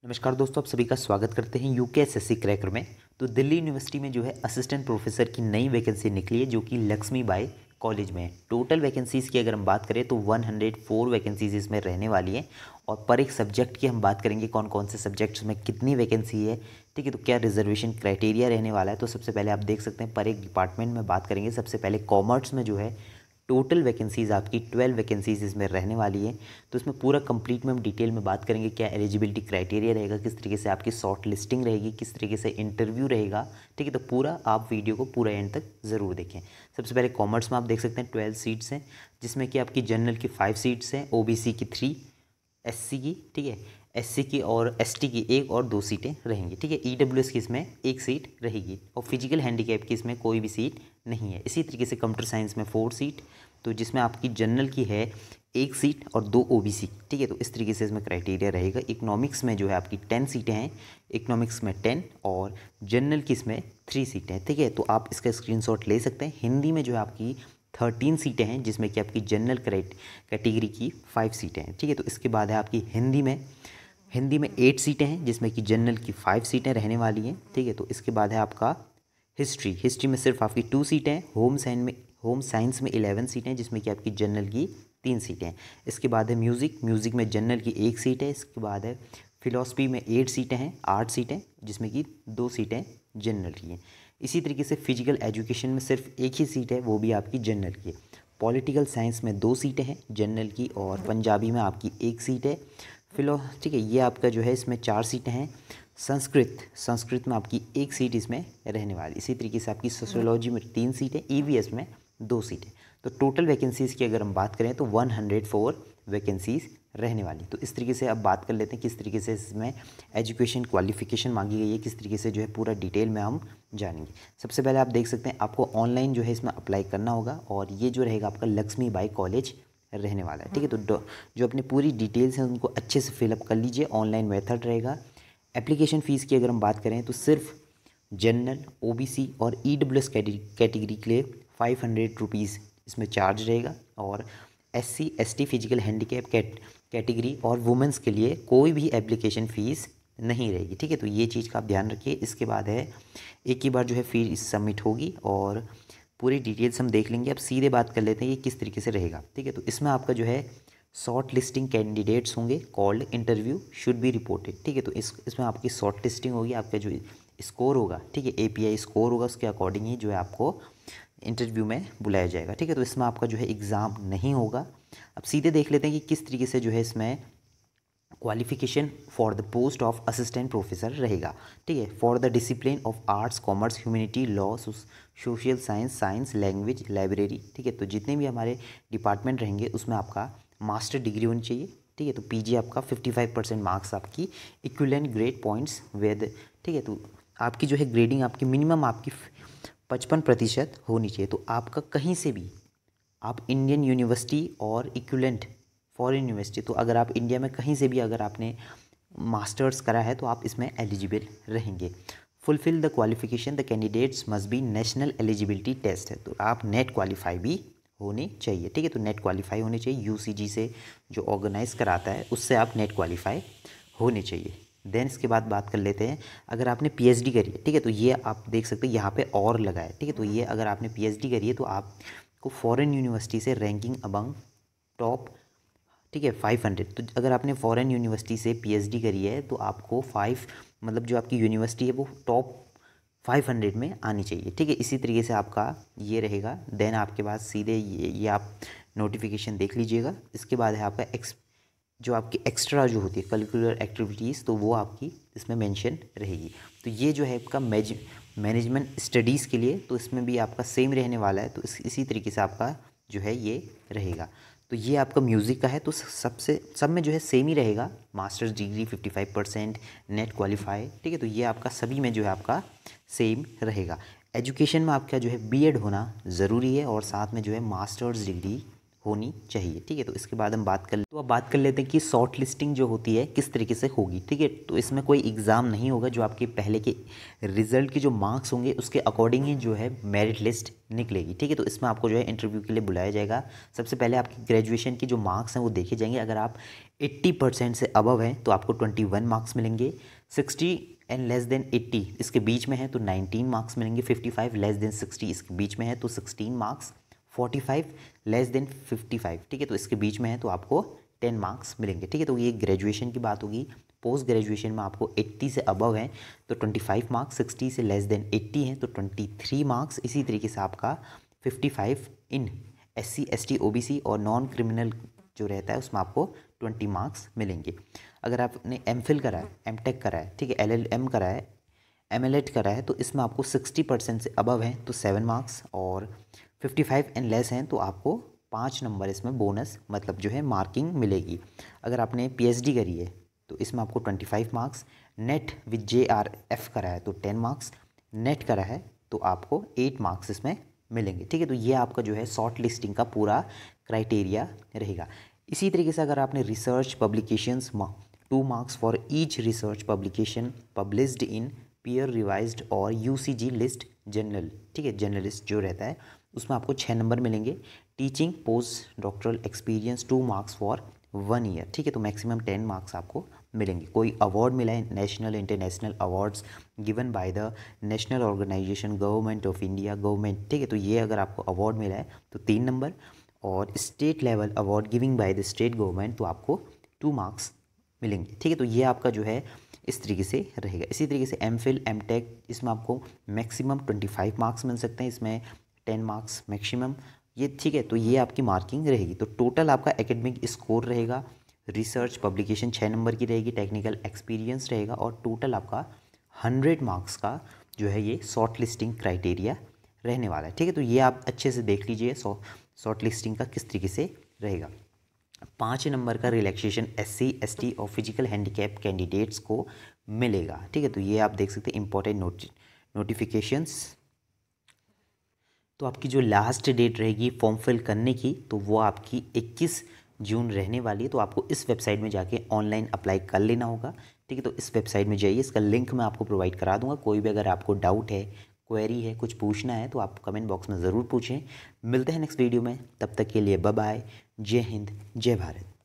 नमस्कार दोस्तों, आप सभी का स्वागत करते हैं यूकेएसएससी क्रैकर में। तो दिल्ली यूनिवर्सिटी में जो है असिस्टेंट प्रोफेसर की नई वैकेंसी निकली है जो कि लक्ष्मीबाई कॉलेज में है। टोटल वैकेंसीज़ की अगर हम बात करें तो 104 वैकेंसीज इसमें रहने वाली हैं। और पर एक सब्जेक्ट की हम बात करेंगे कौन कौन से सब्जेक्ट्स में कितनी वैकेंसी है, ठीक है। तो क्या रिजर्वेशन क्राइटेरिया रहने वाला है, तो सबसे पहले आप देख सकते हैं पर एक डिपार्टमेंट में बात करेंगे। सबसे पहले कॉमर्स में जो है टोटल वैकेंसीज़ आपकी 12 वैकेंसीज़ इसमें रहने वाली है। तो इसमें पूरा कंप्लीट में हम डिटेल में बात करेंगे क्या एलिजिबिलिटी क्राइटेरिया रहेगा, किस तरीके से आपकी शॉर्ट लिस्टिंग रहेगी, किस तरीके से इंटरव्यू रहेगा, ठीक है। तो पूरा आप वीडियो को पूरा एंड तक ज़रूर देखें। सबसे पहले कॉमर्स में आप देख सकते हैं 12 सीट्स हैं, जिसमें कि आपकी जनरल की 5 सीट्स हैं, ओबीसी की 3, एससी की, ठीक है, एससी की और एसटी की 1 और 2 सीटें रहेंगी, ठीक है। ईडब्ल्यूएस की इसमें 1 सीट रहेगी और फिजिकल हैंडीकैप की इसमें कोई भी सीट नहीं है। इसी तरीके से कंप्यूटर साइंस में 4 सीट, तो जिसमें आपकी जनरल की है 1 सीट और 2 ओबीसी, ठीक है। तो इस तरीके से इसमें क्राइटेरिया रहेगा। इकोनॉमिक्स में जो है आपकी 10 सीटें हैं, इकोनॉमिक्स में 10 और जनरल की इसमें 3 सीटें हैं, ठीक है। तो आप इसका स्क्रीनशॉट ले सकते हैं। हिंदी में जो है आपकी 13 सीटें हैं, जिसमें कि आपकी जनरल कैटेगरी की 5 सीटें हैं, ठीक है। तो इसके बाद है आपकी हिंदी में 8 सीटें हैं, जिसमें कि जनरल की 5 सीटें रहने वाली हैं, ठीक है। तो इसके बाद है आपका हिस्ट्री में सिर्फ आपकी 2 सीटें हैं। होम साइंस में 11 सीटें हैं, जिसमें कि आपकी जनरल की 3 सीटें हैं। इसके बाद है म्यूज़िक में जनरल की 1 सीट है। इसके बाद है फिलॉसफी में 8 सीटें हैं, 8 सीटें, जिसमें कि 2 सीटें जनरल की हैं। इसी तरीके से फिजिकल एजुकेशन में सिर्फ 1 ही सीट है, वो भी आपकी जनरल की है। पॉलिटिकल साइंस में 2 सीटें हैं जनरल की और पंजाबी में आपकी 1 सीट है। ठीक है, ये आपका जो है इसमें 4 सीटें हैं। संस्कृत में आपकी 1 सीट इसमें रहने वाली। इसी तरीके से आपकी सोशियोलॉजी में 3 सीटें, ईवीएस में 2 सीटें। तो टोटल वैकेंसीज़ की अगर हम बात करें तो 104 वैकेंसीज़ रहने वाली। तो इस तरीके से अब बात कर लेते हैं किस तरीके से इसमें एजुकेशन क्वालिफिकेशन मांगी गई है, किस तरीके से जो है पूरा डिटेल में हम जानेंगे। सबसे पहले आप देख सकते हैं आपको ऑनलाइन जो है इसमें अप्लाई करना होगा और ये जो रहेगा आपका लक्ष्मीबाई कॉलेज रहने वाला है, ठीक है। तो जो अपनी पूरी डिटेल्स हैं उनको अच्छे से फिलअप कर लीजिए। ऑनलाइन मेथड रहेगा। एप्लीकेशन फ़ीस की अगर हम बात करें तो सिर्फ जनरल, ओबीसी और ईडब्ल्यूएस कैटेगरी के लिए 500 रुपीज़ इसमें चार्ज रहेगा और SC ST physical handicap category और वुमेंस के लिए कोई भी एप्लीकेशन फ़ीस नहीं रहेगी, ठीक है। तो ये चीज़ का आप ध्यान रखिए। इसके बाद है एक ही बार जो है फीस सबमिट होगी और पूरी डिटेल्स हम देख लेंगे। अब सीधे बात कर लेते हैं ये किस तरीके से रहेगा, ठीक है। तो इसमें आपका जो है शॉर्ट लिस्टिंग कैंडिडेट्स होंगे, called interview should be reported, ठीक है। तो इसमें आपकी शॉर्ट लिस्टिंग होगी, आपका जो स्कोर होगा, ठीक है, एपीआई स्कोर होगा, उसके अकॉर्डिंग ही जो है आपको इंटरव्यू में बुलाया जाएगा, ठीक है। तो इसमें आपका जो है एग्ज़ाम नहीं होगा। अब सीधे देख लेते हैं कि किस तरीके से जो है इसमें qualification for the post of assistant professor रहेगा, ठीक है, for the discipline of arts, commerce, humanity, law, social science, language, library, ठीक है। तो जितने भी हमारे डिपार्टमेंट रहेंगे उसमें आपका मास्टर डिग्री होनी चाहिए, ठीक है। तो पीजी आपका 55% मार्क्स आपकी इक्विवेलेंट ग्रेड पॉइंट्स विद, ठीक है। तो आपकी जो है ग्रेडिंग आपकी मिनिमम आपकी 55% होनी चाहिए। तो आपका कहीं से भी आप इंडियन यूनिवर्सिटी और इक्विवेलेंट फॉरेन यूनिवर्सिटी, तो अगर आप इंडिया में कहीं से भी अगर आपने मास्टर्स करा है तो आप इसमें एलिजिबल रहेंगे। Fulfil the qualification the candidates must be national eligibility test है, तो आप नेट क्वालिफाई भी होने चाहिए, ठीक है। तो नेट क्वालिफाई होने चाहिए, यूसीजी से जो ऑर्गेनाइज कराता है उससे आप नेट क्वालिफाई होने चाहिए। देन इसके बाद बात कर लेते हैं अगर आपने पीएचडी करी है, ठीक है। तो ये आप देख सकते हैं यहाँ पे और लगा है, ठीक है। तो ये अगर आपने पीएचडी करी है तो आपको फॉरेन यूनिवर्सिटी से रैंकिंग अबंग टॉप, ठीक है, 500। तो अगर आपने फॉरेन यूनिवर्सिटी से पीएचडी करी है तो आपको 5 मतलब जो आपकी यूनिवर्सिटी है वो टॉप 500 में आनी चाहिए, ठीक है। इसी तरीके से आपका ये रहेगा। देन आपके पास सीधे ये आप नोटिफिकेशन देख लीजिएगा। इसके बाद है आपका जो आपकी एक्स्ट्रा जो होती है करिकुलर एक्टिविटीज़, तो वो आपकी इसमें मेंशन रहेगी। तो ये जो है आपका मैनेजमेंट स्टडीज़ के लिए, तो इसमें भी आपका सेम रहने वाला है। तो इसी तरीके से आपका जो है ये रहेगा। तो ये आपका म्यूज़िक का है, तो सब में जो है सेम ही रहेगा। मास्टर्स डिग्री 55%, नेट क्वालिफाई, ठीक है। तो ये आपका सभी में जो है आपका सेम रहेगा। एजुकेशन में आपका जो है बीएड होना ज़रूरी है और साथ में जो है मास्टर्स डिग्री होनी चाहिए। ठीक है, तो इसके बाद हम अब बात कर लेते हैं कि शॉर्ट लिस्टिंग जो होती है किस तरीके से होगी। ठीक है, तो इसमें कोई एग्ज़ाम नहीं होगा, जो आपके पहले के रिजल्ट के जो मार्क्स होंगे उसके अकॉर्डिंग ही जो है मेरिट लिस्ट निकलेगी। ठीक है, तो इसमें आपको जो है इंटरव्यू के लिए बुलाया जाएगा। सबसे पहले आपकी ग्रेजुएशन के जो मार्क्स हैं वो देखे जाएंगे। अगर आप 80% से अबव हैं तो आपको 21 मार्क्स मिलेंगे। 60 एंड लेस देन 80 इसके बीच में है तो 19 मार्क्स मिलेंगे। 55 लेस देन 60 इसके बीच में है तो 16 मार्क्स। 45 लेस देन 55, ठीक है, तो इसके बीच में है तो आपको 10 मार्क्स मिलेंगे। ठीक है, तो ये ग्रेजुएशन की बात होगी। पोस्ट ग्रेजुएशन में आपको 80 से अबव है तो 25 मार्क्स, 60 से लेस देन 80 हैं तो 23 मार्क्स। इसी तरीके से आपका 55 इन SC ST OBC और नॉन क्रिमिनल जो रहता है उसमें आपको 20 मार्क्स मिलेंगे। अगर आपने MPhil करा है, MTech करा है, ठीक है, LLM करा है, MLED करा है तो इसमें आपको 60% से अबव है तो 7 मार्क्स, और 55 एंड लेस हैं तो आपको 5 नंबर इसमें बोनस मतलब जो है मार्किंग मिलेगी। अगर आपने PhD करी है तो इसमें आपको 25 मार्क्स। नेट विद JRF करा है तो 10 मार्क्स। नेट करा है तो आपको 8 मार्क्स इसमें मिलेंगे। ठीक है, तो ये आपका जो है शॉर्ट लिस्टिंग का पूरा क्राइटेरिया रहेगा। इसी तरीके से अगर आपने research publications 2 marks for each research publication published in peer revised और UCG लिस्ट जनरल, ठीक है, जर्नलिस्ट जो रहता है उसमें आपको 6 नंबर मिलेंगे। Teaching post doctoral experience 2 marks for 1 year, ठीक है, तो मैक्सिमम 10 मार्क्स आपको मिलेंगे। कोई अवार्ड मिला है, national international awards given by the national organisation government of India government, ठीक है, तो ये अगर आपको अवार्ड मिला है तो 3 नंबर। और state level award giving by the state government तो आपको 2 मार्क्स मिलेंगे। ठीक है, तो ये आपका जो है इस तरीके से रहेगा। इसी तरीके से MPhil MTech इसमें आपको मैक्सिमम 25 मार्क्स मिल सकते हैं, इसमें 10 मार्क्स मैक्सिमम ये, ठीक है, तो ये आपकी मार्किंग रहेगी। तो टोटल आपका एकेडमिक स्कोर रहेगा, रिसर्च पब्लिकेशन 6 नंबर की रहेगी, टेक्निकल एक्सपीरियंस रहेगा, और टोटल आपका 100 मार्क्स का जो है ये शॉर्ट लिस्टिंग क्राइटेरिया रहने वाला है। ठीक है, तो ये आप अच्छे से देख लीजिए शॉर्ट लिस्टिंग का किस तरीके से रहेगा। 5 नंबर का रिलैक्सेशन SC ST और फिजिकल हैंडीकैप कैंडिडेट्स को मिलेगा। ठीक है, तो ये आप देख सकते हैं इंपॉर्टेंट नोटिफिकेशंस। तो आपकी जो लास्ट डेट रहेगी फॉर्म फिल करने की तो वो आपकी 21 जून रहने वाली है। तो आपको इस वेबसाइट में जाके ऑनलाइन अप्लाई कर लेना होगा। ठीक है, तो इस वेबसाइट में जाइए, इसका लिंक मैं आपको प्रोवाइड करा दूंगा। कोई भी अगर आपको डाउट है, क्वेरी है, कुछ पूछना है तो आप कमेंट बॉक्स में ज़रूर पूछें। मिलते हैं नेक्स्ट वीडियो में, तब तक के लिए बाय बाय। जय हिंद, जय भारत।